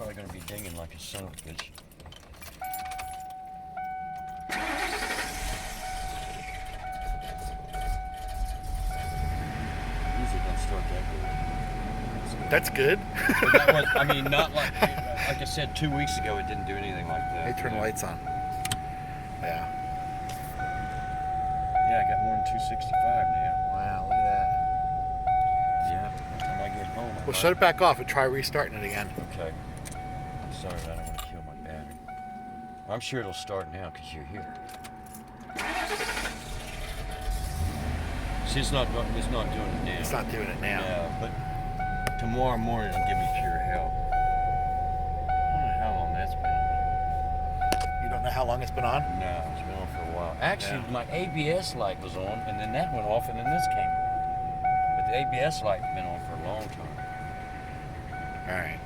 probably going to be dinging like a son of a bitch. Usually don't start that good. That's good. But that was, I mean, not like I said 2 weeks ago, it didn't do anything like that. They turn the lights on. Yeah. Yeah, I got more than 265 now. Wow, look at that. Yeah, by the time I get home. Well, shut it back off and try restarting it again. Okay. I'm sorry, I don't want to kill my battery. I'm sure it'll start now because you're here. See, it's not doing it now. It's not doing it now. Yeah, but tomorrow morning it'll give me pure hell. I don't know how long that's been on. You don't know how long it's been on? No, it's been on for a while. Actually, my ABS light was on, and then that went off, and then this came on. But the ABS light has been on for a long time. All right.